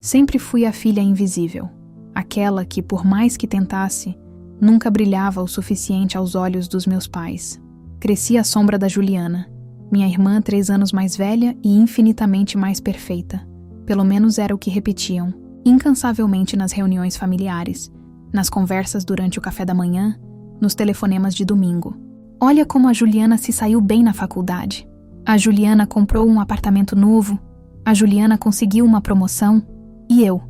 Sempre fui a filha invisível, aquela que, por mais que tentasse, nunca brilhava o suficiente aos olhos dos meus pais. Cresci à sombra da Juliana, minha irmã 3 anos mais velha e infinitamente mais perfeita. Pelo menos era o que repetiam, incansavelmente nas reuniões familiares, nas conversas durante o café da manhã, nos telefonemas de domingo. Olha como a Juliana se saiu bem na faculdade. A Juliana comprou um apartamento novo. A Juliana conseguiu uma promoção. E eu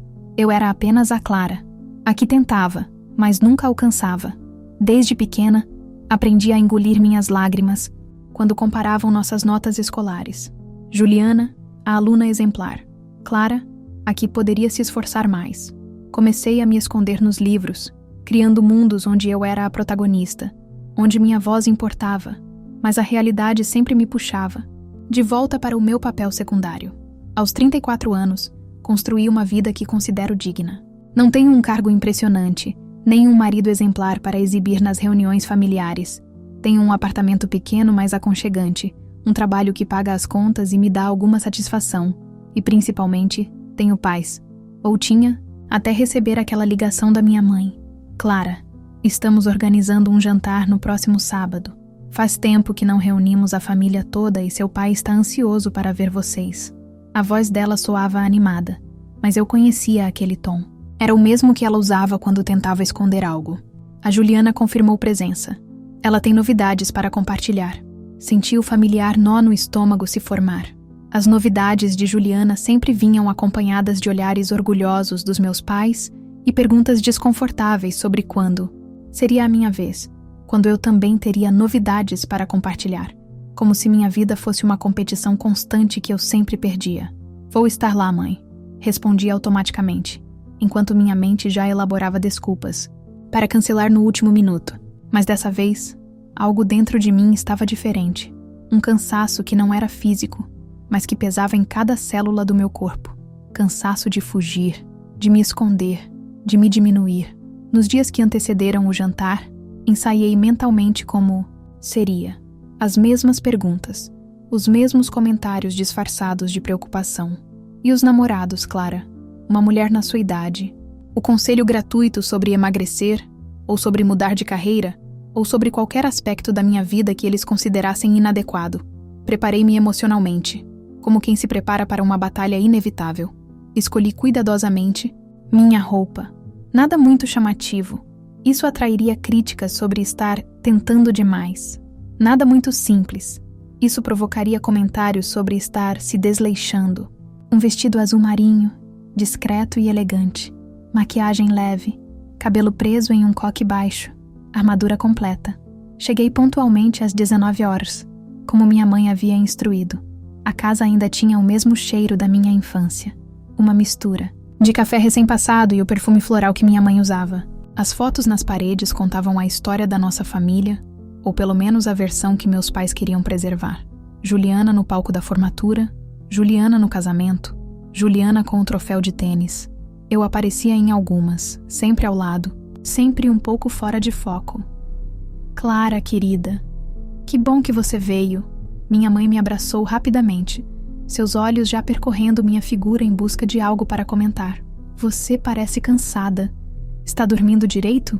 era apenas a Clara, a que tentava, mas nunca alcançava. Desde pequena, aprendi a engolir minhas lágrimas quando comparavam nossas notas escolares. Juliana, a aluna exemplar. Clara, a que poderia se esforçar mais. Comecei a me esconder nos livros, criando mundos onde eu era a protagonista, onde minha voz importava, mas a realidade sempre me puxava, de volta para o meu papel secundário. Aos 34 anos, construí uma vida que considero digna. Não tenho um cargo impressionante, nem um marido exemplar para exibir nas reuniões familiares. Tenho um apartamento pequeno, mas aconchegante, um trabalho que paga as contas e me dá alguma satisfação. E, principalmente, tenho paz. Ou tinha, até receber aquela ligação da minha mãe. Clara, estamos organizando um jantar no próximo sábado. Faz tempo que não reunimos a família toda e seu pai está ansioso para ver vocês. A voz dela soava animada, mas eu conhecia aquele tom. Era o mesmo que ela usava quando tentava esconder algo. A Juliana confirmou presença. Ela tem novidades para compartilhar. Senti o familiar nó no estômago se formar. As novidades de Juliana sempre vinham acompanhadas de olhares orgulhosos dos meus pais e perguntas desconfortáveis sobre quando seria a minha vez, quando eu também teria novidades para compartilhar, como se minha vida fosse uma competição constante que eu sempre perdia. Vou estar lá, mãe, respondi automaticamente, enquanto minha mente já elaborava desculpas, para cancelar no último minuto. Mas dessa vez, algo dentro de mim estava diferente. Um cansaço que não era físico, mas que pesava em cada célula do meu corpo. Cansaço de fugir, de me esconder, de me diminuir. Nos dias que antecederam o jantar, ensaiei mentalmente como seria. As mesmas perguntas, os mesmos comentários disfarçados de preocupação. E os namorados, Clara? Uma mulher na sua idade. O conselho gratuito sobre emagrecer, ou sobre mudar de carreira, ou sobre qualquer aspecto da minha vida que eles considerassem inadequado. Preparei-me emocionalmente, como quem se prepara para uma batalha inevitável. Escolhi cuidadosamente minha roupa. Nada muito chamativo. Isso atrairia críticas sobre estar tentando demais. Nada muito simples. Isso provocaria comentários sobre estar se desleixando. Um vestido azul marinho, discreto e elegante. Maquiagem leve. Cabelo preso em um coque baixo. Armadura completa. Cheguei pontualmente às 19 horas, como minha mãe havia instruído. A casa ainda tinha o mesmo cheiro da minha infância. Uma mistura de café recém-passado e o perfume floral que minha mãe usava. As fotos nas paredes contavam a história da nossa família, ou pelo menos a versão que meus pais queriam preservar. Juliana no palco da formatura, Juliana no casamento, Juliana com o troféu de tênis. Eu aparecia em algumas, sempre ao lado, sempre um pouco fora de foco. Clara, querida, que bom que você veio. Minha mãe me abraçou rapidamente, seus olhos já percorrendo minha figura em busca de algo para comentar. Você parece cansada. Está dormindo direito?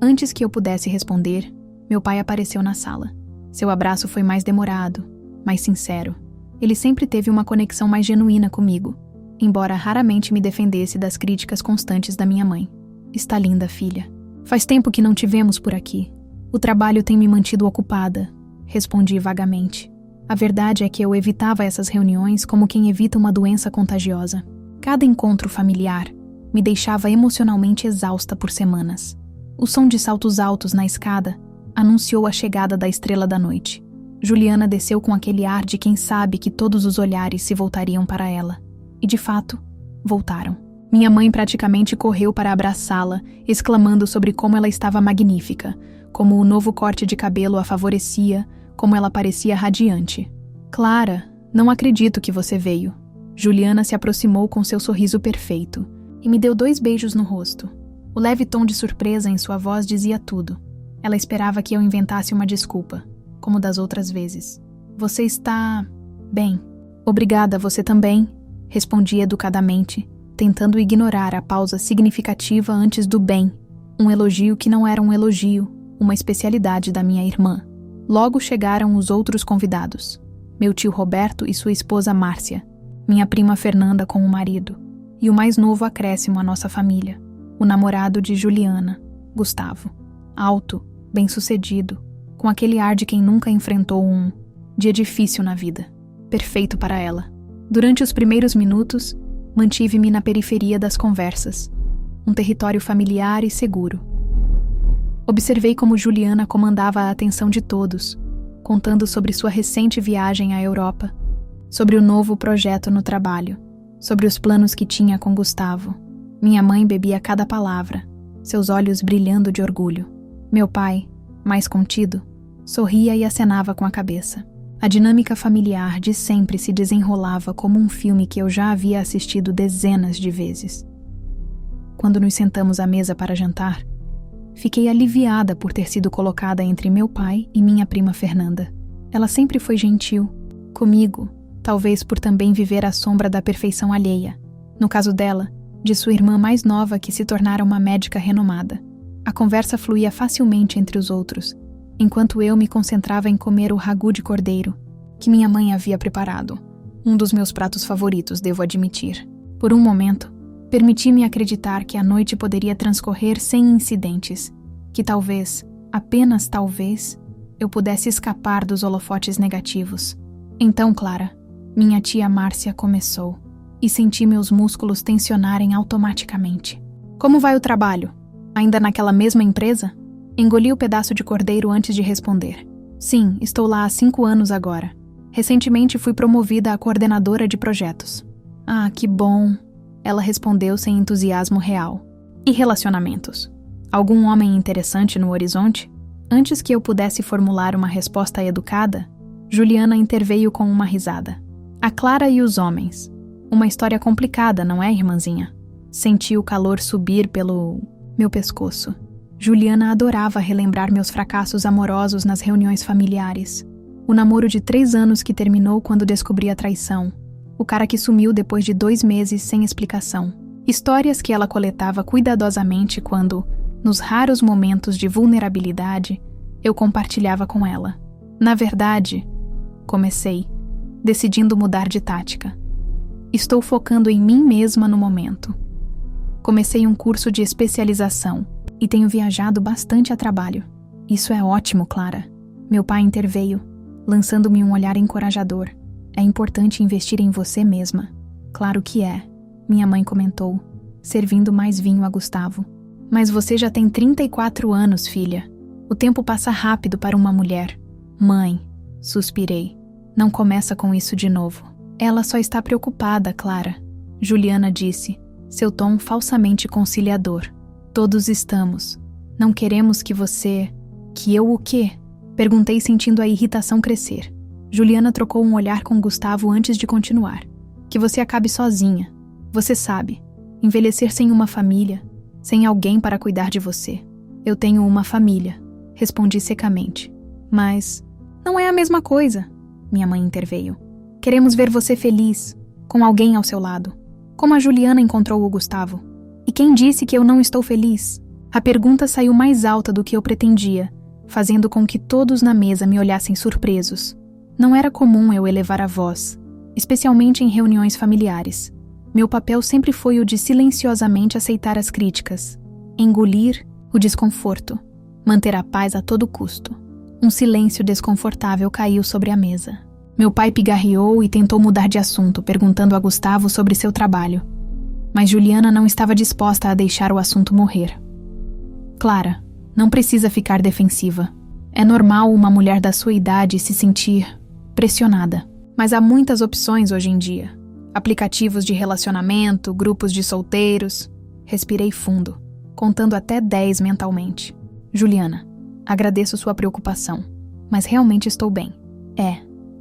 Antes que eu pudesse responder, meu pai apareceu na sala. Seu abraço foi mais demorado, mais sincero. Ele sempre teve uma conexão mais genuína comigo, embora raramente me defendesse das críticas constantes da minha mãe. Está linda, filha. Faz tempo que não te vemos por aqui. O trabalho tem me mantido ocupada, respondi vagamente. A verdade é que eu evitava essas reuniões como quem evita uma doença contagiosa. Cada encontro familiar me deixava emocionalmente exausta por semanas. O som de saltos altos na escada anunciou a chegada da estrela da noite. Juliana desceu com aquele ar de quem sabe que todos os olhares se voltariam para ela. E, de fato, voltaram. Minha mãe praticamente correu para abraçá-la, exclamando sobre como ela estava magnífica, como o novo corte de cabelo a favorecia, como ela parecia radiante. Clara, não acredito que você veio. Juliana se aproximou com seu sorriso perfeito e me deu 2 beijos no rosto. O leve tom de surpresa em sua voz dizia tudo. Ela esperava que eu inventasse uma desculpa, como das outras vezes. Você está bem. Obrigada, você também, respondi educadamente, tentando ignorar a pausa significativa antes do bem, um elogio que não era um elogio, uma especialidade da minha irmã. Logo chegaram os outros convidados. Meu tio Roberto e sua esposa Márcia, minha prima Fernanda com o marido, e o mais novo acréscimo à nossa família, o namorado de Juliana, Gustavo. Alto, bem-sucedido, com aquele ar de quem nunca enfrentou um dia difícil na vida. Perfeito para ela. Durante os primeiros minutos, mantive-me na periferia das conversas, um território familiar e seguro. Observei como Juliana comandava a atenção de todos, contando sobre sua recente viagem à Europa, sobre o novo projeto no trabalho, sobre os planos que tinha com Gustavo. Minha mãe bebia cada palavra, seus olhos brilhando de orgulho. Meu pai, mais contido, sorria e acenava com a cabeça. A dinâmica familiar de sempre se desenrolava como um filme que eu já havia assistido dezenas de vezes. Quando nos sentamos à mesa para jantar, fiquei aliviada por ter sido colocada entre meu pai e minha prima Fernanda. Ela sempre foi gentil, comigo, talvez por também viver à sombra da perfeição alheia. No caso dela, de sua irmã mais nova que se tornara uma médica renomada. A conversa fluía facilmente entre os outros, enquanto eu me concentrava em comer o ragu de cordeiro, que minha mãe havia preparado. Um dos meus pratos favoritos, devo admitir. Por um momento, permiti-me acreditar que a noite poderia transcorrer sem incidentes, que talvez, apenas talvez, eu pudesse escapar dos holofotes negativos. Então, Clara, minha tia Márcia começou, e senti meus músculos tensionarem automaticamente. Como vai o trabalho? Ainda naquela mesma empresa? Engoli o pedaço de cordeiro antes de responder. Sim, estou lá há 5 anos agora. Recentemente fui promovida a coordenadora de projetos. Ah, que bom! Ela respondeu sem entusiasmo real. E relacionamentos? Algum homem interessante no horizonte? Antes que eu pudesse formular uma resposta educada, Juliana interveio com uma risada. A Clara e os homens. Uma história complicada, não é, irmãzinha? Senti o calor subir pelo meu pescoço. Juliana adorava relembrar meus fracassos amorosos nas reuniões familiares. O namoro de 3 anos que terminou quando descobri a traição. O cara que sumiu depois de 2 meses sem explicação. Histórias que ela coletava cuidadosamente quando, nos raros momentos de vulnerabilidade, eu compartilhava com ela. Na verdade, comecei, decidindo mudar de tática. Estou focando em mim mesma no momento. Comecei um curso de especialização e tenho viajado bastante a trabalho. Isso é ótimo, Clara. Meu pai interveio, lançando-me um olhar encorajador. É importante investir em você mesma. Claro que é, minha mãe comentou, servindo mais vinho a Gustavo. Mas você já tem 34 anos, filha. O tempo passa rápido para uma mulher. Mãe, suspirei. Não começa com isso de novo. Ela só está preocupada, Clara. Juliana disse, seu tom falsamente conciliador. Todos estamos. Não queremos que você... Que eu o quê? Perguntei sentindo a irritação crescer. Juliana trocou um olhar com Gustavo antes de continuar. Que você acabe sozinha. Você sabe, envelhecer sem uma família, sem alguém para cuidar de você. Eu tenho uma família, respondi secamente. Mas não é a mesma coisa, minha mãe interveio. Queremos ver você feliz, com alguém ao seu lado. Como a Juliana encontrou o Gustavo. E quem disse que eu não estou feliz? A pergunta saiu mais alta do que eu pretendia, fazendo com que todos na mesa me olhassem surpresos. Não era comum eu elevar a voz, especialmente em reuniões familiares. Meu papel sempre foi o de silenciosamente aceitar as críticas, engolir o desconforto, manter a paz a todo custo. Um silêncio desconfortável caiu sobre a mesa. Meu pai pigarreou e tentou mudar de assunto, perguntando a Gustavo sobre seu trabalho. Mas Juliana não estava disposta a deixar o assunto morrer. Clara, não precisa ficar defensiva. É normal uma mulher da sua idade se sentir pressionada. Mas há muitas opções hoje em dia. Aplicativos de relacionamento, grupos de solteiros. Respirei fundo, contando até 10 mentalmente. Juliana, agradeço sua preocupação, mas realmente estou bem.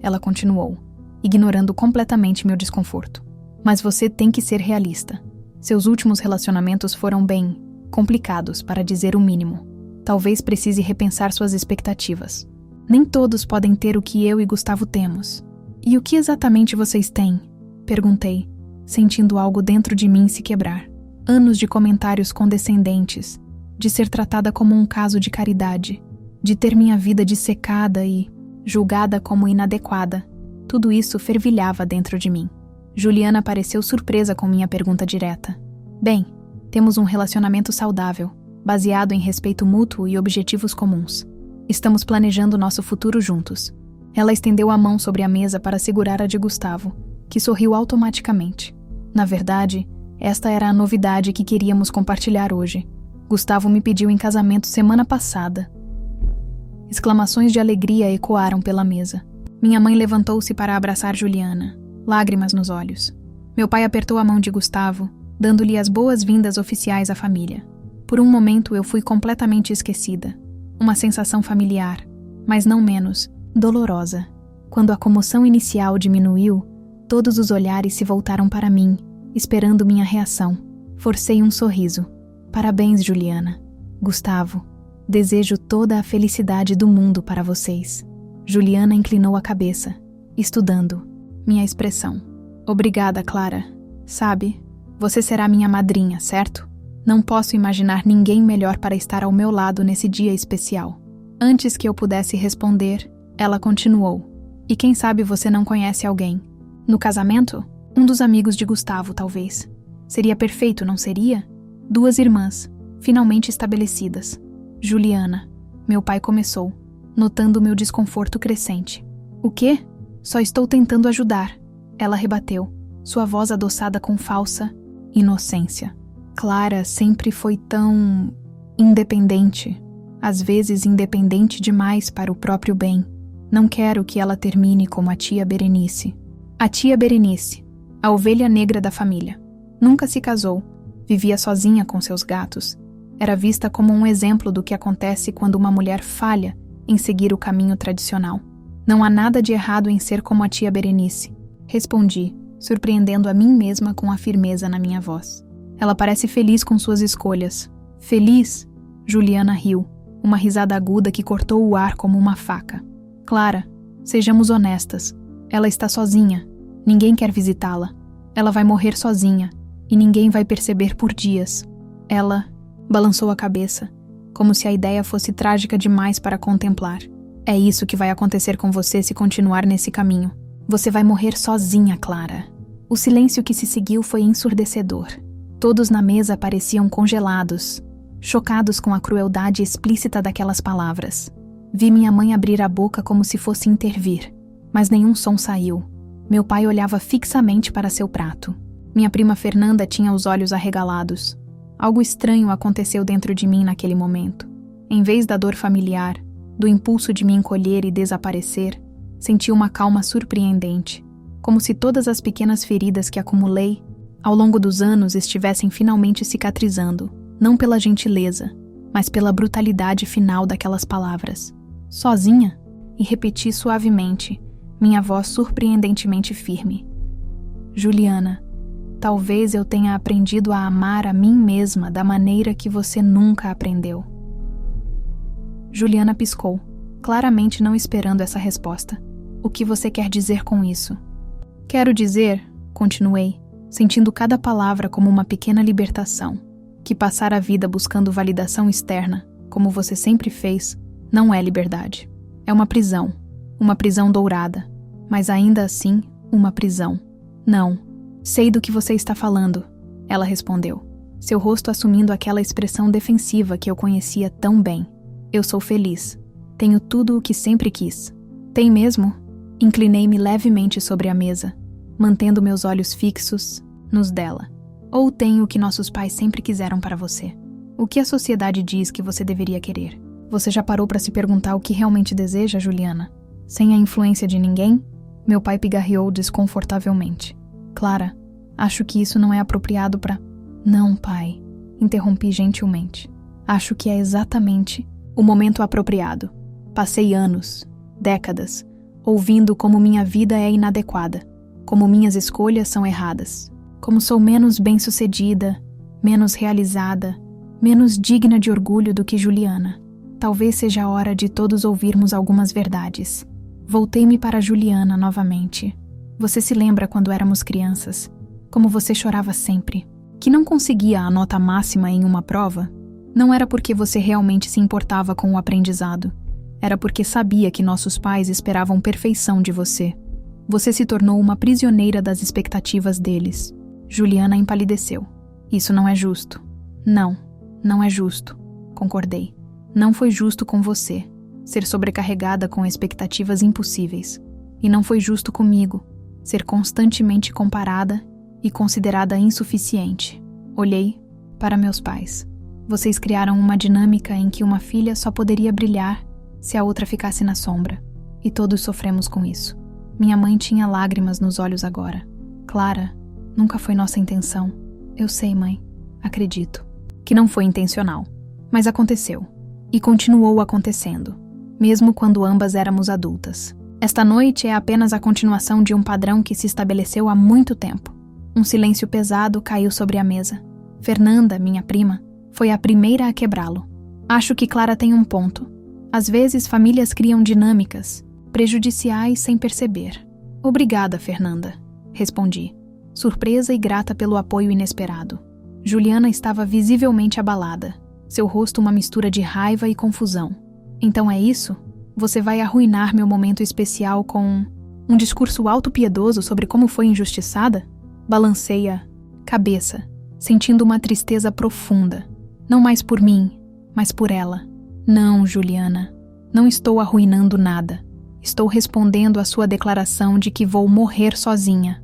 Ela continuou, ignorando completamente meu desconforto. Mas você tem que ser realista. Seus últimos relacionamentos foram bem complicados, para dizer o mínimo. Talvez precise repensar suas expectativas. Nem todos podem ter o que eu e Gustavo temos. E o que exatamente vocês têm? Perguntei, sentindo algo dentro de mim se quebrar. Anos de comentários condescendentes, de ser tratada como um caso de caridade, de ter minha vida dissecada e julgada como inadequada. Tudo isso fervilhava dentro de mim. Juliana pareceu surpresa com minha pergunta direta. Bem, temos um relacionamento saudável, baseado em respeito mútuo e objetivos comuns. Estamos planejando nosso futuro juntos. Ela estendeu a mão sobre a mesa para segurar a de Gustavo, que sorriu automaticamente. Na verdade, esta era a novidade que queríamos compartilhar hoje. Gustavo me pediu em casamento semana passada. Exclamações de alegria ecoaram pela mesa. Minha mãe levantou-se para abraçar Juliana, lágrimas nos olhos. Meu pai apertou a mão de Gustavo, dando-lhe as boas-vindas oficiais à família. Por um momento eu fui completamente esquecida. Uma sensação familiar, mas não menos, dolorosa. Quando a comoção inicial diminuiu, todos os olhares se voltaram para mim, esperando minha reação. Forcei um sorriso. Parabéns, Juliana. Gustavo, desejo toda a felicidade do mundo para vocês. Juliana inclinou a cabeça, estudando minha expressão. Obrigada, Clara. Sabe, você será minha madrinha, certo? Não posso imaginar ninguém melhor para estar ao meu lado nesse dia especial. Antes que eu pudesse responder, ela continuou. E quem sabe você não conhece alguém? No casamento? Um dos amigos de Gustavo, talvez. Seria perfeito, não seria? 2 irmãs, finalmente estabelecidas. Juliana, meu pai começou, notando meu desconforto crescente. O quê? Só estou tentando ajudar. Ela rebateu, sua voz adoçada com falsa inocência. Clara sempre foi tão independente, às vezes independente demais para o próprio bem. Não quero que ela termine como a tia Berenice. A tia Berenice, a ovelha negra da família. Nunca se casou, vivia sozinha com seus gatos. Era vista como um exemplo do que acontece quando uma mulher falha em seguir o caminho tradicional. Não há nada de errado em ser como a tia Berenice, respondi, surpreendendo a mim mesma com a firmeza na minha voz. Ela parece feliz com suas escolhas. Feliz? Juliana riu, uma risada aguda que cortou o ar como uma faca. Clara, sejamos honestas. Ela está sozinha. Ninguém quer visitá-la. Ela vai morrer sozinha, e ninguém vai perceber por dias. Ela balançou a cabeça, como se a ideia fosse trágica demais para contemplar. É isso que vai acontecer com você se continuar nesse caminho. Você vai morrer sozinha, Clara. O silêncio que se seguiu foi ensurdecedor. Todos na mesa pareciam congelados, chocados com a crueldade explícita daquelas palavras. Vi minha mãe abrir a boca como se fosse intervir, mas nenhum som saiu. Meu pai olhava fixamente para seu prato. Minha prima Fernanda tinha os olhos arregalados. Algo estranho aconteceu dentro de mim naquele momento. Em vez da dor familiar, do impulso de me encolher e desaparecer, senti uma calma surpreendente, como se todas as pequenas feridas que acumulei ao longo dos anos estivessem finalmente cicatrizando, não pela gentileza, mas pela brutalidade final daquelas palavras. Sozinha? E repeti suavemente, minha voz surpreendentemente firme. Juliana, talvez eu tenha aprendido a amar a mim mesma da maneira que você nunca aprendeu. Juliana piscou, claramente não esperando essa resposta. O que você quer dizer com isso? Quero dizer, continuei, sentindo cada palavra como uma pequena libertação, que passar a vida buscando validação externa, como você sempre fez, não é liberdade. É uma prisão dourada, mas ainda assim, uma prisão. Não, sei do que você está falando, ela respondeu, seu rosto assumindo aquela expressão defensiva que eu conhecia tão bem. Eu sou feliz. Tenho tudo o que sempre quis. Tem mesmo? Inclinei-me levemente sobre a mesa, mantendo meus olhos fixos nos dela. Ou tenho o que nossos pais sempre quiseram para você? O que a sociedade diz que você deveria querer? Você já parou para se perguntar o que realmente deseja, Juliana? Sem a influência de ninguém? Meu pai pigarreou desconfortavelmente. Clara, acho que isso não é apropriado para... Não, pai, interrompi gentilmente. Acho que é exatamente o momento apropriado. Passei anos, décadas, ouvindo como minha vida é inadequada, como minhas escolhas são erradas, como sou menos bem-sucedida, menos realizada, menos digna de orgulho do que Juliana. Talvez seja a hora de todos ouvirmos algumas verdades. Voltei-me para Juliana novamente. Você se lembra quando éramos crianças? Como você chorava sempre. Que não conseguia a nota máxima em uma prova. Não era porque você realmente se importava com o aprendizado. Era porque sabia que nossos pais esperavam perfeição de você. Você se tornou uma prisioneira das expectativas deles. Juliana empalideceu. Isso não é justo. Não, não é justo. Concordei. Não foi justo com você, ser sobrecarregada com expectativas impossíveis. E não foi justo comigo, ser constantemente comparada e considerada insuficiente. Olhei para meus pais. Vocês criaram uma dinâmica em que uma filha só poderia brilhar se a outra ficasse na sombra. E todos sofremos com isso. Minha mãe tinha lágrimas nos olhos agora. Clara, nunca foi nossa intenção. Eu sei, mãe. Acredito. Que não foi intencional. Mas aconteceu. E continuou acontecendo, mesmo quando ambas éramos adultas. Esta noite é apenas a continuação de um padrão que se estabeleceu há muito tempo. Um silêncio pesado caiu sobre a mesa. Fernanda, minha prima, foi a primeira a quebrá-lo. Acho que Clara tem um ponto. Às vezes, famílias criam dinâmicas prejudiciais sem perceber. Obrigada, Fernanda, respondi, surpresa e grata pelo apoio inesperado. Juliana estava visivelmente abalada. Seu rosto uma mistura de raiva e confusão. Então é isso? Você vai arruinar meu momento especial com um discurso autopiedoso sobre como foi injustiçada? Balancei a cabeça, sentindo uma tristeza profunda. Não mais por mim, mas por ela. Não, Juliana. Não estou arruinando nada. Estou respondendo à sua declaração de que vou morrer sozinha.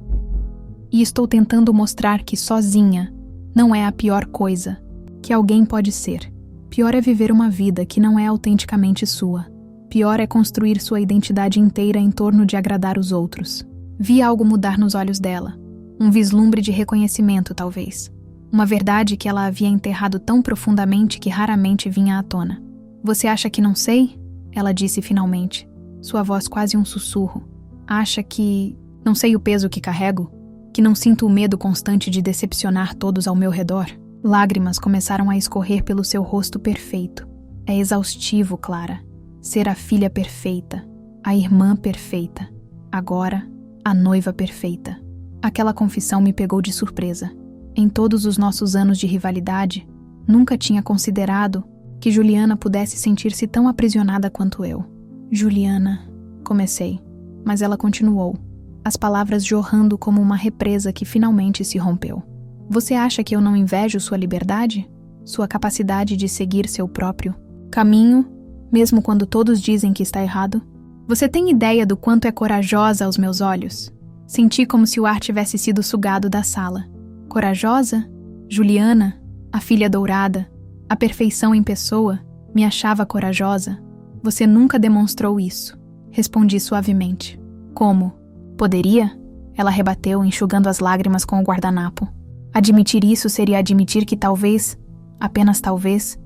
E estou tentando mostrar que sozinha não é a pior coisa que alguém pode ser. Pior é viver uma vida que não é autenticamente sua. Pior é construir sua identidade inteira em torno de agradar os outros. Vi algo mudar nos olhos dela. Um vislumbre de reconhecimento, talvez. Uma verdade que ela havia enterrado tão profundamente que raramente vinha à tona. Você acha que não sei? Ela disse finalmente. Sua voz quase um sussurro. Acha que não sei o peso que carrego? Que não sinto o medo constante de decepcionar todos ao meu redor? Lágrimas começaram a escorrer pelo seu rosto perfeito. É exaustivo, Clara. Ser a filha perfeita, a irmã perfeita, agora a noiva perfeita. Aquela confissão me pegou de surpresa. Em todos os nossos anos de rivalidade, nunca tinha considerado que Juliana pudesse sentir-se tão aprisionada quanto eu. Juliana, comecei, mas ela continuou, as palavras jorrando como uma represa que finalmente se rompeu. Você acha que eu não invejo sua liberdade? Sua capacidade de seguir seu próprio caminho, mesmo quando todos dizem que está errado? Você tem ideia do quanto é corajosa aos meus olhos? Senti como se o ar tivesse sido sugado da sala. Corajosa? Juliana, a filha dourada, a perfeição em pessoa, me achava corajosa? Você nunca demonstrou isso. Respondi suavemente. Como? Poderia? Ela rebateu, enxugando as lágrimas com o guardanapo. Admitir isso seria admitir que talvez, apenas talvez,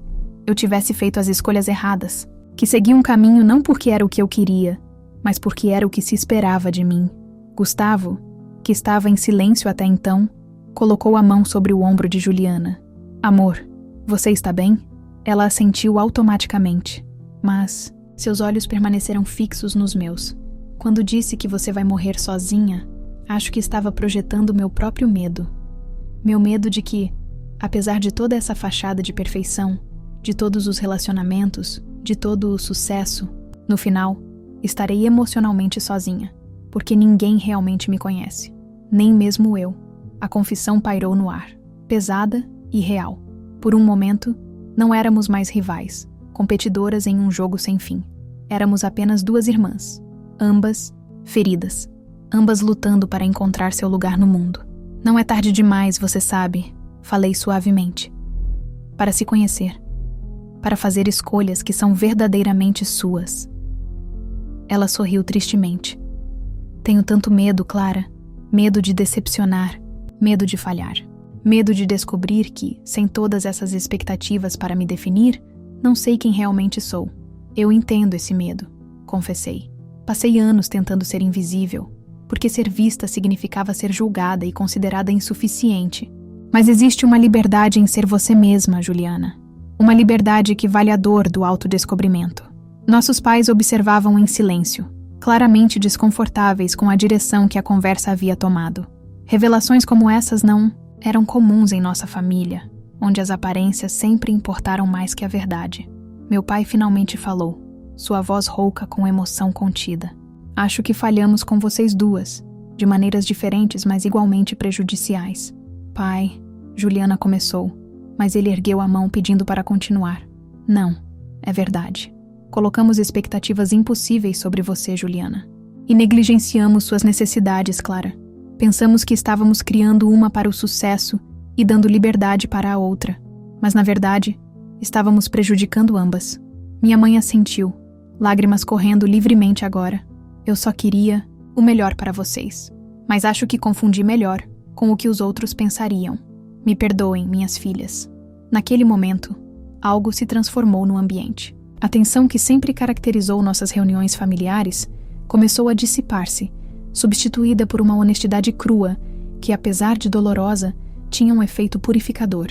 eu tivesse feito as escolhas erradas, que segui um caminho não porque era o que eu queria, mas porque era o que se esperava de mim. Gustavo, que estava em silêncio até então, colocou a mão sobre o ombro de Juliana. Amor, você está bem? Ela assentiu automaticamente, mas seus olhos permaneceram fixos nos meus. Quando disse que você vai morrer sozinha, acho que estava projetando meu próprio medo. Meu medo de que, apesar de toda essa fachada de perfeição, de todos os relacionamentos, de todo o sucesso, no final, estarei emocionalmente sozinha, porque ninguém realmente me conhece, nem mesmo eu. A confissão pairou no ar, pesada e real. Por um momento, não éramos mais rivais, competidoras em um jogo sem fim. Éramos apenas duas irmãs, ambas feridas, ambas lutando para encontrar seu lugar no mundo. Não é tarde demais, você sabe, falei suavemente. Para se conhecer, para fazer escolhas que são verdadeiramente suas. Ela sorriu tristemente. Tenho tanto medo, Clara, medo de decepcionar, medo de falhar, medo de descobrir que, sem todas essas expectativas para me definir, não sei quem realmente sou. Eu entendo esse medo, confessei. Passei anos tentando ser invisível, porque ser vista significava ser julgada e considerada insuficiente. Mas existe uma liberdade em ser você mesma, Juliana. Uma liberdade que vale a dor do autodescobrimento. Nossos pais observavam em silêncio, claramente desconfortáveis com a direção que a conversa havia tomado. Revelações como essas não eram comuns em nossa família, onde as aparências sempre importaram mais que a verdade. Meu pai finalmente falou, sua voz rouca com emoção contida. Acho que falhamos com vocês duas, de maneiras diferentes, mas igualmente prejudiciais. Pai, Juliana começou, mas ele ergueu a mão pedindo para continuar. Não, é verdade. Colocamos expectativas impossíveis sobre você, Juliana. E negligenciamos suas necessidades, Clara. Pensamos que estávamos criando uma para o sucesso e dando liberdade para a outra. Mas, na verdade, estávamos prejudicando ambas. Minha mãe assentiu, lágrimas correndo livremente agora. Eu só queria o melhor para vocês. Mas acho que confundi melhor com o que os outros pensariam. Me perdoem, minhas filhas. Naquele momento, algo se transformou no ambiente. A tensão que sempre caracterizou nossas reuniões familiares começou a dissipar-se, substituída por uma honestidade crua que, apesar de dolorosa, tinha um efeito purificador.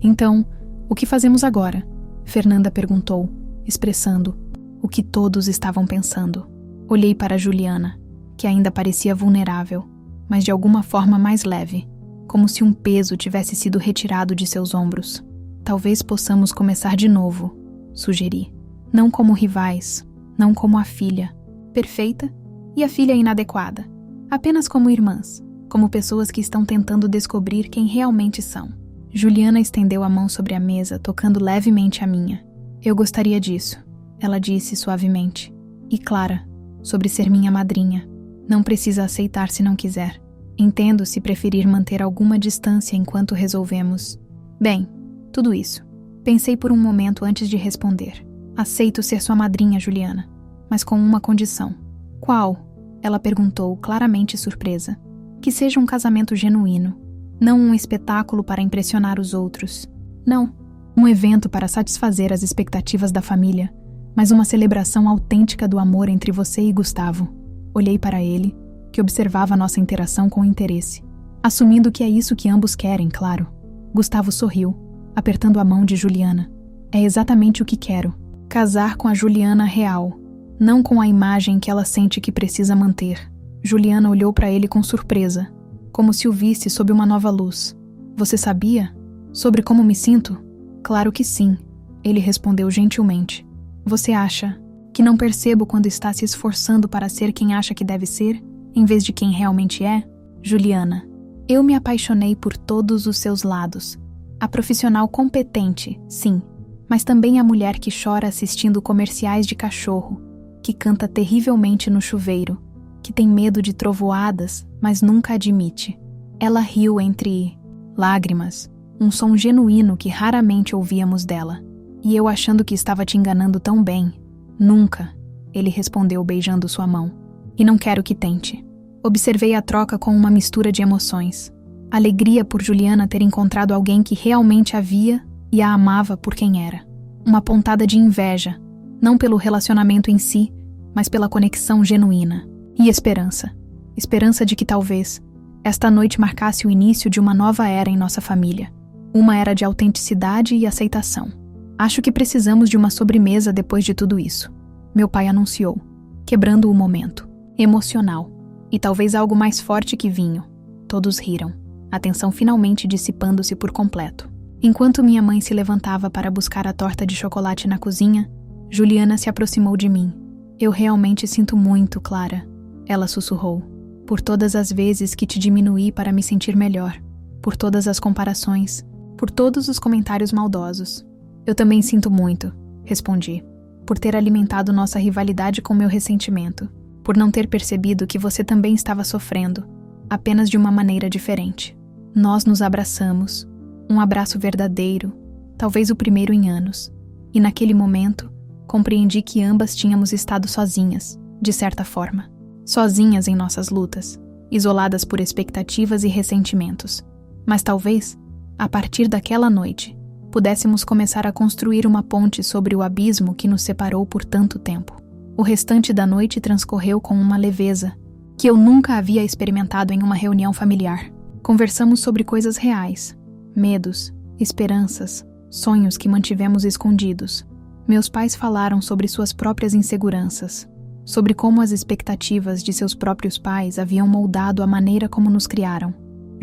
Então, o que fazemos agora? Fernanda perguntou, expressando o que todos estavam pensando. Olhei para Juliana, que ainda parecia vulnerável, mas de alguma forma mais leve, como se um peso tivesse sido retirado de seus ombros. Talvez possamos começar de novo, sugeri. Não como rivais, não como a filha perfeita e a filha inadequada, apenas como irmãs, como pessoas que estão tentando descobrir quem realmente são. Juliana estendeu a mão sobre a mesa, tocando levemente a minha. Eu gostaria disso, ela disse suavemente. E Clara, sobre ser minha madrinha. Não precisa aceitar se não quiser. Entendo se preferir manter alguma distância enquanto resolvemos. Bem, tudo isso. Pensei por um momento antes de responder. Aceito ser sua madrinha, Juliana, mas com uma condição. Qual? Ela perguntou, claramente surpresa. Que seja um casamento genuíno, não um espetáculo para impressionar os outros. Não, um evento para satisfazer as expectativas da família, mas uma celebração autêntica do amor entre você e Gustavo. Olhei para ele, que observava nossa interação com interesse, assumindo que é isso que ambos querem, claro. Gustavo sorriu, apertando a mão de Juliana. É exatamente o que quero. Casar com a Juliana real, não com a imagem que ela sente que precisa manter. Juliana olhou para ele com surpresa, como se o visse sob uma nova luz. Você sabia? Sobre como me sinto? Claro que sim, ele respondeu gentilmente. Você acha que não percebo quando está se esforçando para ser quem acha que deve ser, em vez de quem realmente é? Juliana, eu me apaixonei por todos os seus lados. A profissional competente, sim, mas também a mulher que chora assistindo comerciais de cachorro, que canta terrivelmente no chuveiro, que tem medo de trovoadas, mas nunca admite. Ela riu entre lágrimas, um som genuíno que raramente ouvíamos dela. E eu achando que estava te enganando tão bem. Nunca, ele respondeu beijando sua mão. E não quero que tente. Observei a troca com uma mistura de emoções. Alegria por Juliana ter encontrado alguém que realmente a via e a amava por quem era. Uma pontada de inveja, não pelo relacionamento em si, mas pela conexão genuína. E esperança. Esperança de que talvez esta noite marcasse o início de uma nova era em nossa família. Uma era de autenticidade e aceitação. Acho que precisamos de uma sobremesa depois de tudo isso. Meu pai anunciou, quebrando o momento. Emocional. E talvez algo mais forte que vinho. Todos riram, a tensão finalmente dissipando-se por completo. Enquanto minha mãe se levantava para buscar a torta de chocolate na cozinha, Juliana se aproximou de mim. Eu realmente sinto muito, Clara. Ela sussurrou. Por todas as vezes que te diminuí para me sentir melhor. Por todas as comparações. Por todos os comentários maldosos. Eu também sinto muito, respondi. Por ter alimentado nossa rivalidade com meu ressentimento. Por não ter percebido que você também estava sofrendo, apenas de uma maneira diferente. Nós nos abraçamos. Um abraço verdadeiro, talvez o primeiro em anos. E naquele momento, compreendi que ambas tínhamos estado sozinhas, de certa forma. Sozinhas em nossas lutas, isoladas por expectativas e ressentimentos. Mas talvez, a partir daquela noite, pudéssemos começar a construir uma ponte sobre o abismo que nos separou por tanto tempo. O restante da noite transcorreu com uma leveza que eu nunca havia experimentado em uma reunião familiar. Conversamos sobre coisas reais, medos, esperanças, sonhos que mantivemos escondidos. Meus pais falaram sobre suas próprias inseguranças, sobre como as expectativas de seus próprios pais haviam moldado a maneira como nos criaram.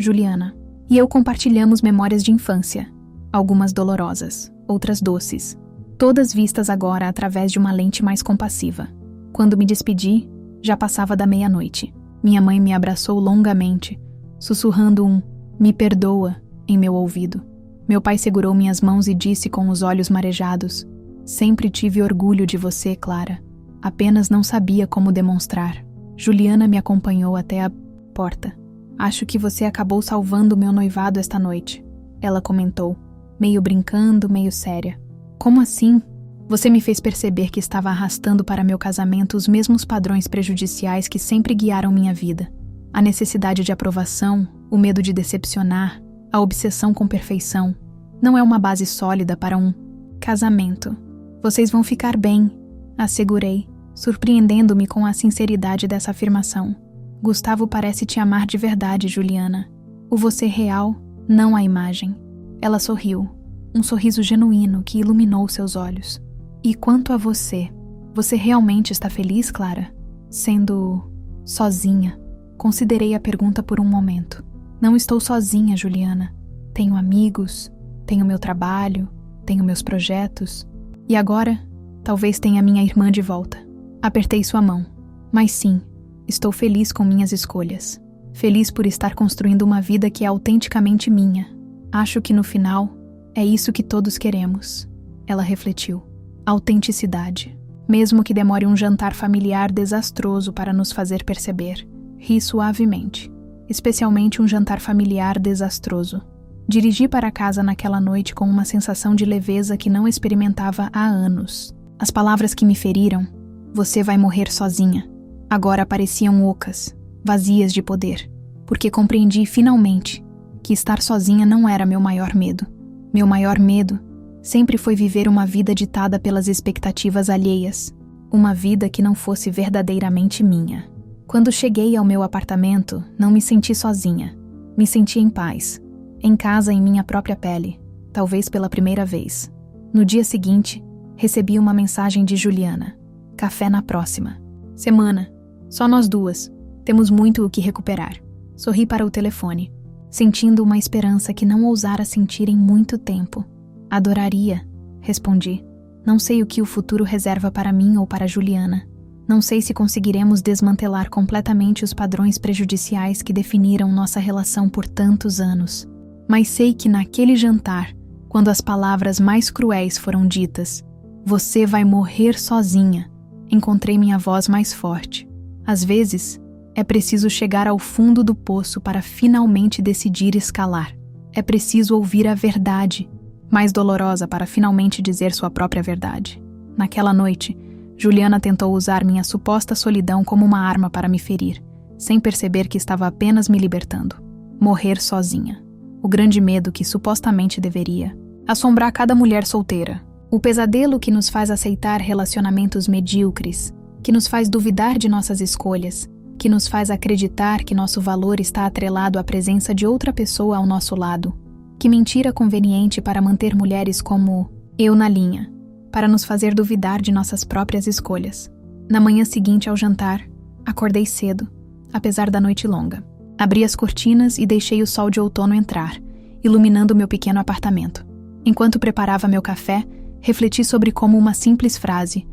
Juliana. E eu compartilhamos memórias de infância, algumas dolorosas, outras doces, todas vistas agora através de uma lente mais compassiva. Quando me despedi, já passava da meia-noite. Minha mãe me abraçou longamente, sussurrando um "me perdoa" em meu ouvido. Meu pai segurou minhas mãos e disse com os olhos marejados: "Sempre tive orgulho de você, Clara. Apenas não sabia como demonstrar." Juliana me acompanhou até a porta. "Acho que você acabou salvando meu noivado esta noite", ela comentou, meio brincando, meio séria. "Como assim?" "Você me fez perceber que estava arrastando para meu casamento os mesmos padrões prejudiciais que sempre guiaram minha vida. A necessidade de aprovação, o medo de decepcionar, a obsessão com perfeição. Não é uma base sólida para um casamento. Vocês vão ficar bem", assegurei, surpreendendo-me com a sinceridade dessa afirmação. "Gustavo parece te amar de verdade, Juliana. O você real, não a imagem." Ela sorriu, um sorriso genuíno que iluminou seus olhos. "E quanto a você? Você realmente está feliz, Clara? Sendo sozinha?" Considerei a pergunta por um momento. "Não estou sozinha, Juliana. Tenho amigos, tenho meu trabalho, tenho meus projetos. E agora, talvez tenha minha irmã de volta." Apertei sua mão. "Mas sim, estou feliz com minhas escolhas. Feliz por estar construindo uma vida que é autenticamente minha. Acho que no final, é isso que todos queremos." Ela refletiu. "Autenticidade. Mesmo que demore um jantar familiar desastroso para nos fazer perceber." Ri suavemente. "Especialmente um jantar familiar desastroso." Dirigi para casa naquela noite com uma sensação de leveza que não experimentava há anos. As palavras que me feriram, "você vai morrer sozinha", agora pareciam ocas, vazias de poder, porque compreendi finalmente que estar sozinha não era meu maior medo. Meu maior medo sempre foi viver uma vida ditada pelas expectativas alheias, uma vida que não fosse verdadeiramente minha. Quando cheguei ao meu apartamento, não me senti sozinha. Me senti em paz, em casa em minha própria pele, talvez pela primeira vez. No dia seguinte, recebi uma mensagem de Juliana. "Café na próxima semana. Só nós duas. Temos muito o que recuperar." Sorri para o telefone, sentindo uma esperança que não ousara sentir em muito tempo. "Adoraria", respondi. "Não sei o que o futuro reserva para mim ou para Juliana. Não sei se conseguiremos desmantelar completamente os padrões prejudiciais que definiram nossa relação por tantos anos. Mas sei que naquele jantar, quando as palavras mais cruéis foram ditas, 'Você vai morrer sozinha', encontrei minha voz mais forte. Às vezes, é preciso chegar ao fundo do poço para finalmente decidir escalar. É preciso ouvir a verdade, mais dolorosa para finalmente dizer sua própria verdade." Naquela noite, Juliana tentou usar minha suposta solidão como uma arma para me ferir, sem perceber que estava apenas me libertando. Morrer sozinha. O grande medo que supostamente deveria assombrar cada mulher solteira. O pesadelo que nos faz aceitar relacionamentos medíocres, que nos faz duvidar de nossas escolhas, que nos faz acreditar que nosso valor está atrelado à presença de outra pessoa ao nosso lado. Que mentira conveniente para manter mulheres como eu na linha, para nos fazer duvidar de nossas próprias escolhas. Na manhã seguinte ao jantar, acordei cedo, apesar da noite longa. Abri as cortinas e deixei o sol de outono entrar, iluminando meu pequeno apartamento. Enquanto preparava meu café, refleti sobre como uma simples frase,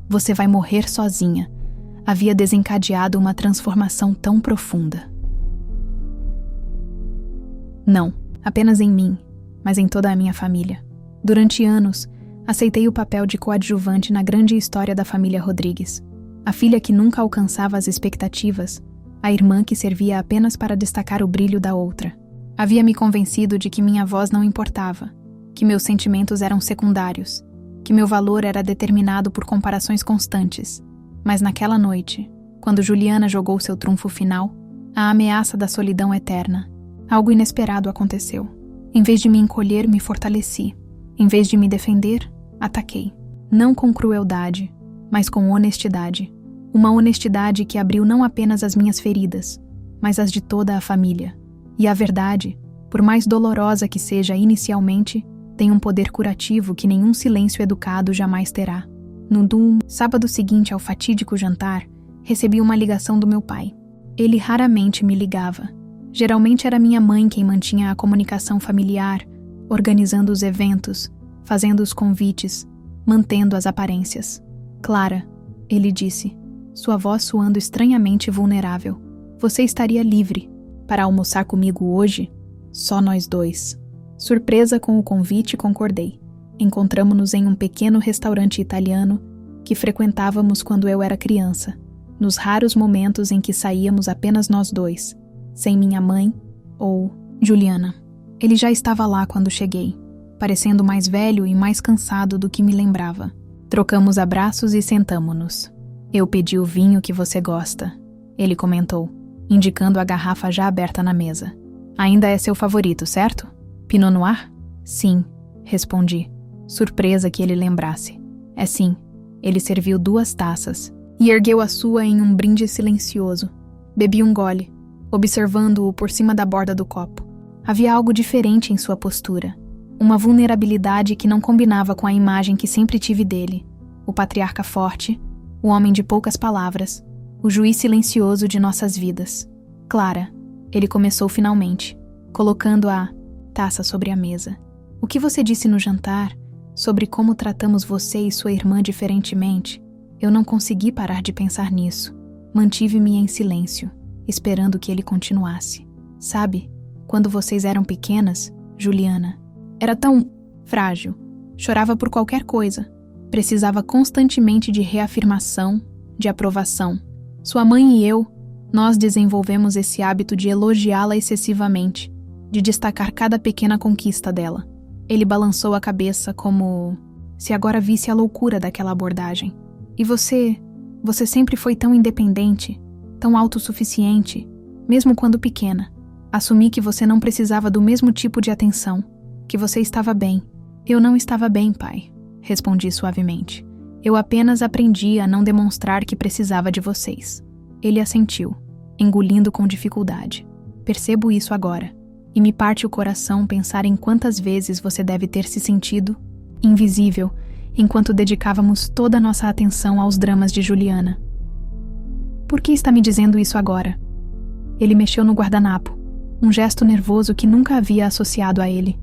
"Você vai morrer sozinha", havia desencadeado uma transformação tão profunda. Não, apenas em mim, mas em toda a minha família. Durante anos, aceitei o papel de coadjuvante na grande história da família Rodrigues. A filha que nunca alcançava as expectativas, a irmã que servia apenas para destacar o brilho da outra. Havia me convencido de que minha voz não importava, que meus sentimentos eram secundários, que meu valor era determinado por comparações constantes. Mas naquela noite, quando Juliana jogou seu trunfo final, a ameaça da solidão eterna, algo inesperado aconteceu. Em vez de me encolher, me fortaleci. Em vez de me defender, ataquei. Não com crueldade, mas com honestidade. Uma honestidade que abriu não apenas as minhas feridas, mas as de toda a família. E a verdade, por mais dolorosa que seja inicialmente, tem um poder curativo que nenhum silêncio educado jamais terá. No sábado seguinte ao fatídico jantar, recebi uma ligação do meu pai. Ele raramente me ligava, Geralmente era minha mãe quem mantinha a comunicação familiar, organizando os eventos, fazendo os convites, mantendo as aparências. Clara, ele disse, sua voz soando estranhamente vulnerável. Você estaria livre para almoçar comigo hoje? Só nós dois. Surpresa com o convite, concordei. Encontramo-nos em um pequeno restaurante italiano que frequentávamos quando eu era criança, nos raros momentos em que saíamos apenas nós dois, sem minha mãe ou Juliana. Ele já estava lá quando cheguei, parecendo mais velho e mais cansado do que me lembrava. Trocamos abraços e sentamo-nos. Eu pedi o vinho que você gosta, ele comentou, indicando a garrafa já aberta na mesa. Ainda é seu favorito, certo? Pinot Noir? Sim, respondi, surpresa que ele lembrasse. É sim. Ele serviu 2 taças e ergueu a sua em um brinde silencioso. Bebi um gole, observando-o por cima da borda do copo. Havia algo diferente em sua postura, uma vulnerabilidade que não combinava com a imagem que sempre tive dele. O patriarca forte, o homem de poucas palavras, o juiz silencioso de nossas vidas. Clara, ele começou finalmente, colocando a taça sobre a mesa. O que você disse no jantar sobre como tratamos você e sua irmã diferentemente? Eu não consegui parar de pensar nisso. Mantive-me em silêncio, esperando que ele continuasse. Sabe, quando vocês eram pequenas, Juliana, era tão frágil, chorava por qualquer coisa, precisava constantemente de reafirmação, de aprovação. Sua mãe e eu, nós desenvolvemos esse hábito de elogiá-la excessivamente, de destacar cada pequena conquista dela. Ele balançou a cabeça como se agora visse a loucura daquela abordagem. E você sempre foi tão independente, tão autossuficiente, mesmo quando pequena. Assumi que você não precisava do mesmo tipo de atenção, que você estava bem. Eu não estava bem, pai, respondi suavemente. Eu apenas aprendi a não demonstrar que precisava de vocês. Ele assentiu, engolindo com dificuldade. Percebo isso agora. E me parte o coração pensar em quantas vezes você deve ter se sentido invisível enquanto dedicávamos toda a nossa atenção aos dramas de Juliana. Por que está me dizendo isso agora? Ele mexeu no guardanapo, um gesto nervoso que nunca havia associado a ele.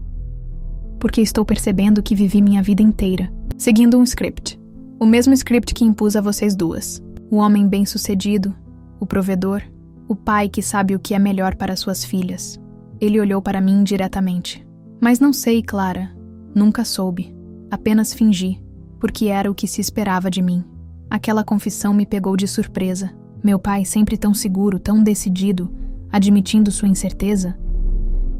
Porque estou percebendo que vivi minha vida inteira, seguindo um script. O mesmo script que impus a vocês duas. O homem bem-sucedido, o provedor, o pai que sabe o que é melhor para suas filhas. Ele olhou para mim diretamente. Mas não sei, Clara. Nunca soube. Apenas fingi, porque era o que se esperava de mim. Aquela confissão me pegou de surpresa. Meu pai, sempre tão seguro, tão decidido, admitindo sua incerteza.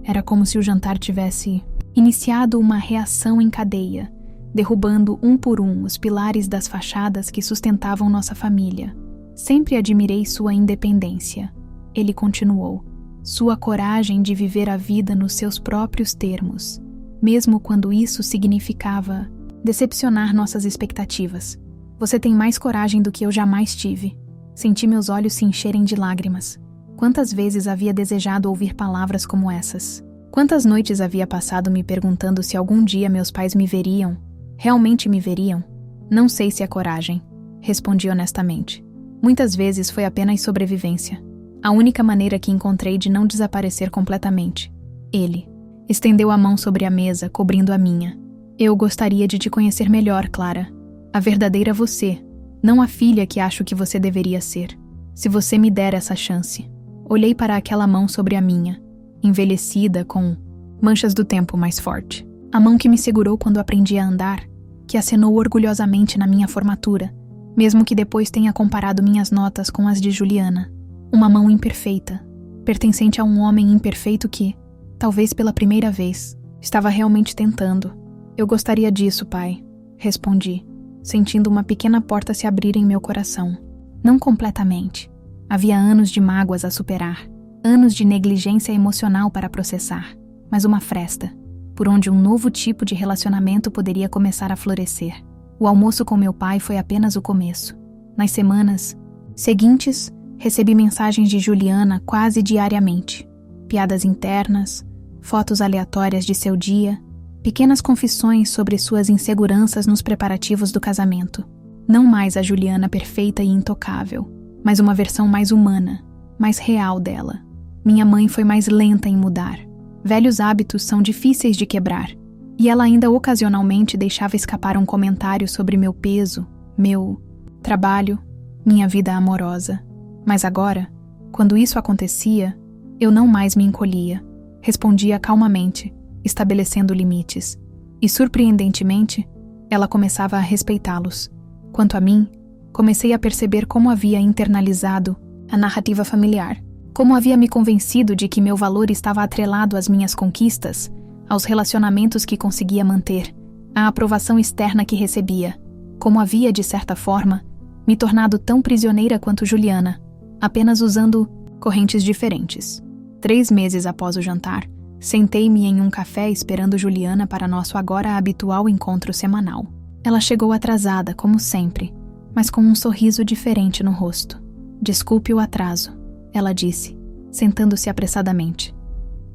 Era como se o jantar tivesse iniciado uma reação em cadeia, derrubando um por um os pilares das fachadas que sustentavam nossa família. Sempre admirei sua independência. Ele continuou. Sua coragem de viver a vida nos seus próprios termos, mesmo quando isso significava decepcionar nossas expectativas. Você tem mais coragem do que eu jamais tive. Senti meus olhos se encherem de lágrimas. Quantas vezes havia desejado ouvir palavras como essas? Quantas noites havia passado me perguntando se algum dia meus pais me veriam? Realmente me veriam? Não sei se é coragem, respondi honestamente. Muitas vezes foi apenas sobrevivência. A única maneira que encontrei de não desaparecer completamente. Ele estendeu a mão sobre a mesa, cobrindo a minha. Eu gostaria de te conhecer melhor, Clara. A verdadeira você, não a filha que acho que você deveria ser. Se você me der essa chance. Olhei para aquela mão sobre a minha, envelhecida com manchas do tempo mais forte. A mão que me segurou quando aprendi a andar, que acenou orgulhosamente na minha formatura, mesmo que depois tenha comparado minhas notas com as de Juliana. Uma mão imperfeita, pertencente a um homem imperfeito que, talvez pela primeira vez, estava realmente tentando. Eu gostaria disso, pai, respondi, sentindo uma pequena porta se abrir em meu coração. Não completamente. Havia anos de mágoas a superar, anos de negligência emocional para processar, mas uma fresta, por onde um novo tipo de relacionamento poderia começar a florescer. O almoço com meu pai foi apenas o começo. Nas semanas seguintes, recebi mensagens de Juliana quase diariamente. Piadas internas, fotos aleatórias de seu dia, pequenas confissões sobre suas inseguranças nos preparativos do casamento. Não mais a Juliana perfeita e intocável, mas uma versão mais humana, mais real dela. Minha mãe foi mais lenta em mudar. Velhos hábitos são difíceis de quebrar. E ela ainda ocasionalmente deixava escapar um comentário sobre meu peso, meu trabalho, minha vida amorosa. Mas agora, quando isso acontecia, eu não mais me encolhia. Respondia calmamente, estabelecendo limites. E, surpreendentemente, ela começava a respeitá-los. Quanto a mim, comecei a perceber como havia internalizado a narrativa familiar. Como havia me convencido de que meu valor estava atrelado às minhas conquistas, aos relacionamentos que conseguia manter, à aprovação externa que recebia. Como havia, de certa forma, me tornado tão prisioneira quanto Juliana, apenas usando correntes diferentes. 3 meses após o jantar, sentei-me em um café esperando Juliana para nosso agora habitual encontro semanal. Ela chegou atrasada, como sempre, mas com um sorriso diferente no rosto. "Desculpe o atraso", ela disse, sentando-se apressadamente.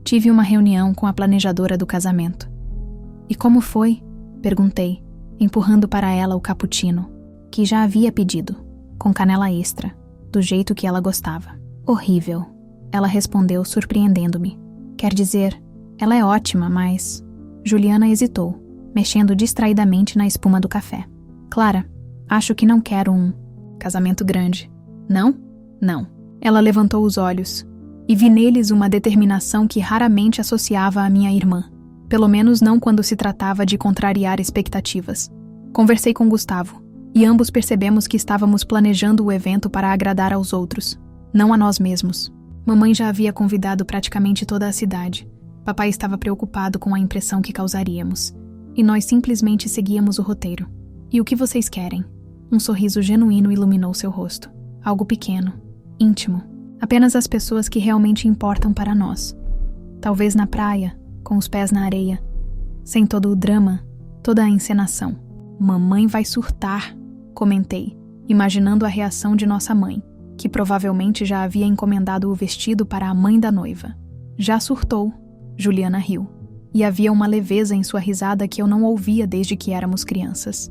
"Tive uma reunião com a planejadora do casamento." "E como foi?" perguntei, empurrando para ela o cappuccino, que já havia pedido, com canela extra, do jeito que ela gostava. "Horrível", ela respondeu, surpreendendo-me. "Quer dizer, ela é ótima, mas..." Juliana hesitou, mexendo distraidamente na espuma do café. "Clara, acho que não quero um casamento grande." "Não?" "Não." Ela levantou os olhos, e vi neles uma determinação que raramente associava à minha irmã. Pelo menos não quando se tratava de contrariar expectativas. Conversei com Gustavo, e ambos percebemos que estávamos planejando o evento para agradar aos outros, não a nós mesmos. Mamãe já havia convidado praticamente toda a cidade. Papai estava preocupado com a impressão que causaríamos, e nós simplesmente seguíamos o roteiro. "E o que vocês querem?" Um sorriso genuíno iluminou seu rosto. "Algo pequeno, íntimo. Apenas as pessoas que realmente importam para nós. Talvez na praia, com os pés na areia, sem todo o drama, toda a encenação." "Mamãe vai surtar", comentei, imaginando a reação de nossa mãe, que provavelmente já havia encomendado o vestido para a mãe da noiva. "Já surtou", Juliana riu, e havia uma leveza em sua risada que eu não ouvia desde que éramos crianças.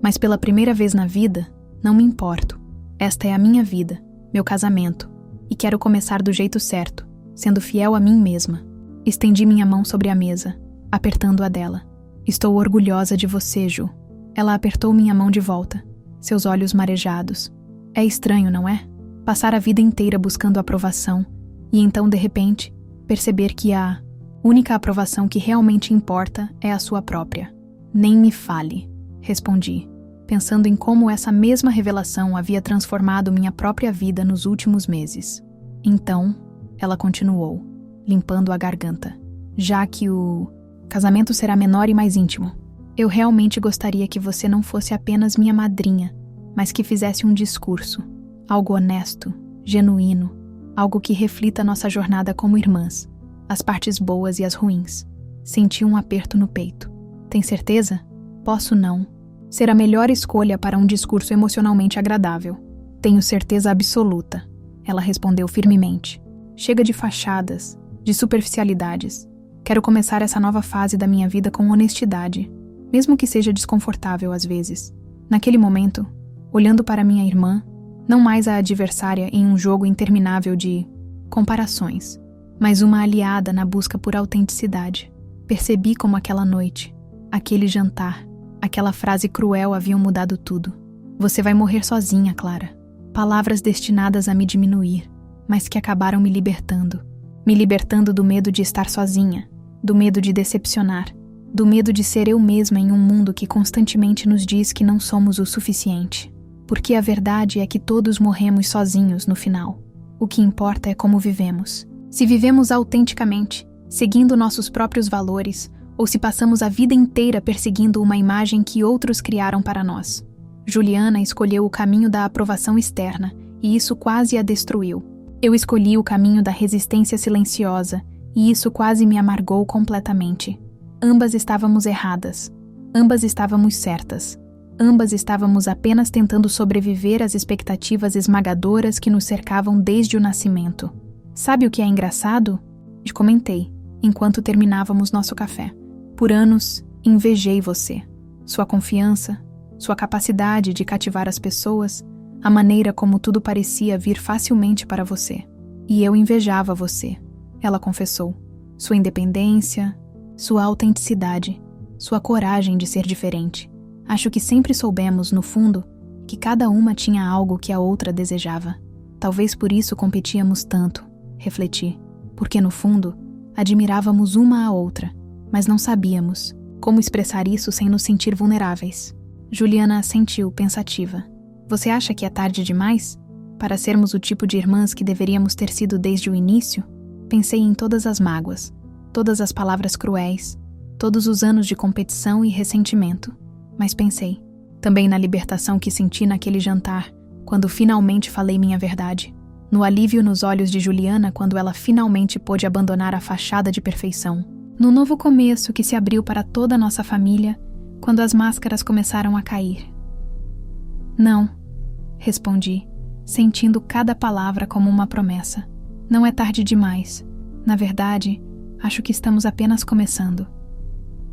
"Mas pela primeira vez na vida, não me importo. Esta é a minha vida, meu casamento, e quero começar do jeito certo, sendo fiel a mim mesma." Estendi minha mão sobre a mesa, apertando a dela. "Estou orgulhosa de você, Ju." Ela apertou minha mão de volta, seus olhos marejados. "É estranho, não é? Passar a vida inteira buscando aprovação, e então, de repente, perceber que a única aprovação que realmente importa é a sua própria." "Nem me fale", respondi, pensando em como essa mesma revelação havia transformado minha própria vida nos últimos meses. "Então", ela continuou, limpando a garganta, "já que o casamento será menor e mais íntimo, eu realmente gostaria que você não fosse apenas minha madrinha, mas que fizesse um discurso, algo honesto, genuíno, algo que reflita nossa jornada como irmãs, as partes boas e as ruins." Senti um aperto no peito. "Tem certeza?" "Posso não ser a melhor escolha para um discurso emocionalmente agradável." "Tenho certeza absoluta", ela respondeu firmemente. "Chega de fachadas, de superficialidades. Quero começar essa nova fase da minha vida com honestidade, mesmo que seja desconfortável às vezes." Naquele momento, olhando para minha irmã, não mais a adversária em um jogo interminável de comparações, mas uma aliada na busca por autenticidade, percebi como aquela noite, aquele jantar, aquela frase cruel haviam mudado tudo. "Você vai morrer sozinha, Clara." Palavras destinadas a me diminuir, mas que acabaram me libertando do medo de estar sozinha, do medo de decepcionar, do medo de ser eu mesma em um mundo que constantemente nos diz que não somos o suficiente. Porque a verdade é que todos morremos sozinhos no final. O que importa é como vivemos. Se vivemos autenticamente, seguindo nossos próprios valores, ou se passamos a vida inteira perseguindo uma imagem que outros criaram para nós. Juliana escolheu o caminho da aprovação externa, e isso quase a destruiu. Eu escolhi o caminho da resistência silenciosa, e isso quase me amargou completamente. Ambas estávamos erradas. Ambas estávamos certas. Ambas estávamos apenas tentando sobreviver às expectativas esmagadoras que nos cercavam desde o nascimento. "Sabe o que é engraçado?" comentei, enquanto terminávamos nosso café. "Por anos, invejei você. Sua confiança, sua capacidade de cativar as pessoas, a maneira como tudo parecia vir facilmente para você. E eu invejava você, ela confessou. Sua independência, sua autenticidade, sua coragem de ser diferente. Acho que sempre soubemos, no fundo, que cada uma tinha algo que a outra desejava. Talvez por isso competíamos tanto, refleti, porque no fundo, admirávamos uma à outra, mas não sabíamos como expressar isso sem nos sentir vulneráveis. Juliana assentiu, pensativa. Você acha que é tarde demais? Para sermos o tipo de irmãs que deveríamos ter sido desde o início? Pensei em todas as mágoas, todas as palavras cruéis, todos os anos de competição e ressentimento. Mas pensei também na libertação que senti naquele jantar, quando finalmente falei minha verdade. No alívio nos olhos de Juliana quando ela finalmente pôde abandonar a fachada de perfeição. No novo começo que se abriu para toda a nossa família, quando as máscaras começaram a cair. Não, respondi, sentindo cada palavra como uma promessa. Não é tarde demais. Na verdade, acho que estamos apenas começando.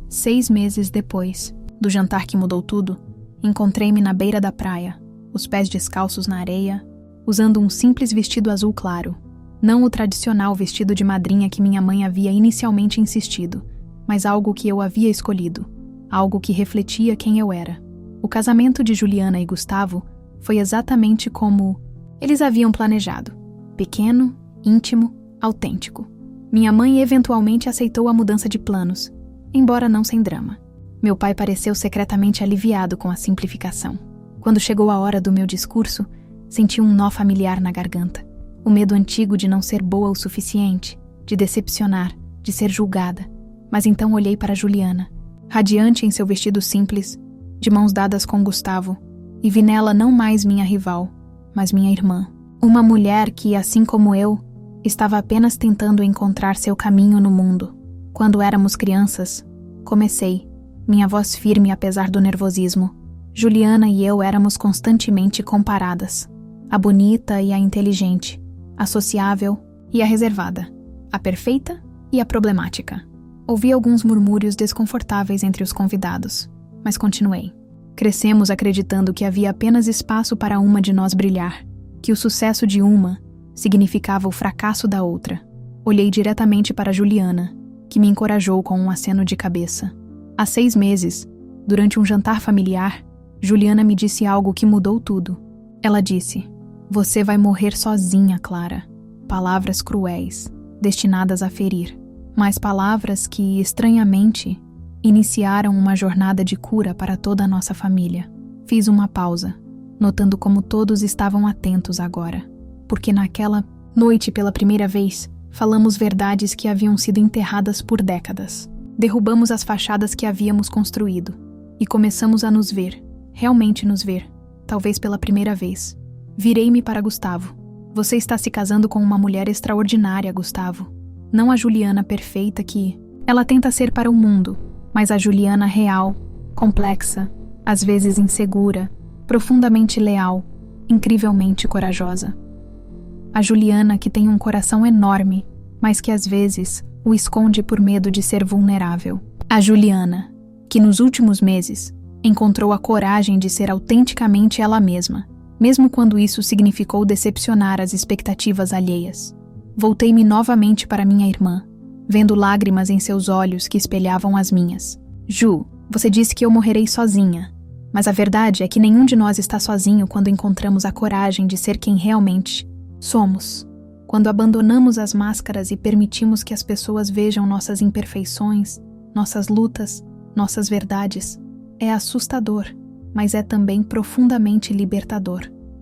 6 meses depois do jantar que mudou tudo, encontrei-me na beira da praia, os pés descalços na areia, usando um simples vestido azul claro. Não o tradicional vestido de madrinha que minha mãe havia inicialmente insistido, mas algo que eu havia escolhido, algo que refletia quem eu era. O casamento de Juliana e Gustavo foi exatamente como eles haviam planejado. Pequeno, íntimo, autêntico. Minha mãe eventualmente aceitou a mudança de planos, embora não sem drama. Meu pai pareceu secretamente aliviado com a simplificação. Quando chegou a hora do meu discurso, senti um nó familiar na garganta. O medo antigo de não ser boa o suficiente, de decepcionar, de ser julgada. Mas então olhei para Juliana, radiante em seu vestido simples, de mãos dadas com Gustavo, e vi nela não mais minha rival, mas minha irmã. Uma mulher que, assim como eu, estava apenas tentando encontrar seu caminho no mundo. Quando éramos crianças, comecei, minha voz firme apesar do nervosismo. Juliana e eu éramos constantemente comparadas. A bonita e a inteligente, a sociável e a reservada, a perfeita e a problemática. Ouvi alguns murmúrios desconfortáveis entre os convidados, mas continuei. Crescemos acreditando que havia apenas espaço para uma de nós brilhar, que o sucesso de uma significava o fracasso da outra. Olhei diretamente para Juliana, que me encorajou com um aceno de cabeça. Há 6 meses, durante um jantar familiar, Juliana me disse algo que mudou tudo. Ela disse: "Você vai morrer sozinha, Clara." Palavras cruéis, destinadas a ferir, mas palavras que, estranhamente, iniciaram uma jornada de cura para toda a nossa família. Fiz uma pausa, notando como todos estavam atentos agora, porque naquela noite, pela primeira vez, falamos verdades que haviam sido enterradas por décadas. Derrubamos as fachadas que havíamos construído e começamos a nos ver, realmente nos ver, talvez pela primeira vez. Virei-me para Gustavo. Você está se casando com uma mulher extraordinária, Gustavo. Não a Juliana perfeita que ela tenta ser para o mundo, mas a Juliana real, complexa, às vezes insegura, profundamente leal, incrivelmente corajosa. A Juliana que tem um coração enorme, mas que às vezes o esconde por medo de ser vulnerável. A Juliana, que nos últimos meses encontrou a coragem de ser autenticamente ela mesma, mesmo quando isso significou decepcionar as expectativas alheias. Voltei-me novamente para minha irmã, vendo lágrimas em seus olhos que espelhavam as minhas. Ju, você disse que eu morrerei sozinha, mas a verdade é que nenhum de nós está sozinho quando encontramos a coragem de ser quem realmente somos. Quando abandonamos as máscaras e permitimos que as pessoas vejam nossas imperfeições, nossas lutas, nossas verdades, é assustador, mas é também profundamente libertador.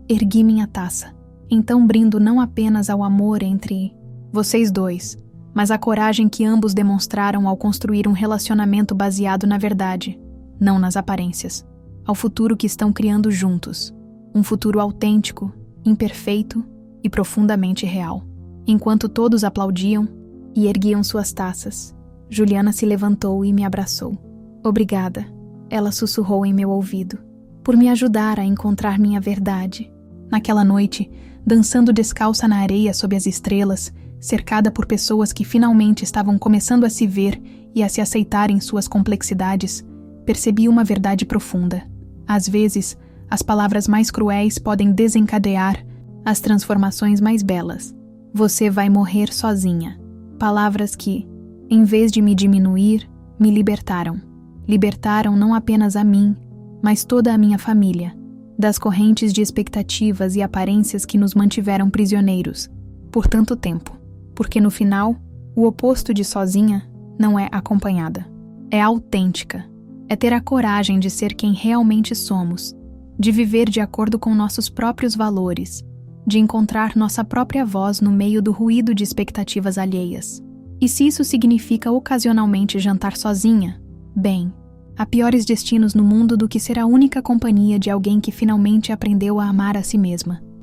Ergui minha taça. Então brindo não apenas ao amor entre vocês dois, mas à coragem que ambos demonstraram ao construir um relacionamento baseado na verdade, não nas aparências. Ao futuro que estão criando juntos. Um futuro autêntico, imperfeito e profundamente real. Enquanto todos aplaudiam e erguiam suas taças, Juliana se levantou e me abraçou. Obrigada, ela sussurrou em meu ouvido, por me ajudar a encontrar minha verdade. Naquela noite, dançando descalça na areia sob as estrelas, cercada por pessoas que finalmente estavam começando a se ver e a se aceitar em suas complexidades, percebi uma verdade profunda. Às vezes, as palavras mais cruéis podem desencadear as transformações mais belas. Você vai morrer sozinha. Palavras que, em vez de me diminuir, me libertaram. Libertaram não apenas a mim, mas toda a minha família, das correntes de expectativas e aparências que nos mantiveram prisioneiros por tanto tempo. Porque no final, o oposto de sozinha não é acompanhada. É autêntica. É ter a coragem de ser quem realmente somos, de viver de acordo com nossos próprios valores, de encontrar nossa própria voz no meio do ruído de expectativas alheias. E se isso significa ocasionalmente jantar sozinha, bem, há piores destinos no mundo do que ser a única companhia de alguém que finalmente aprendeu a amar a si mesma.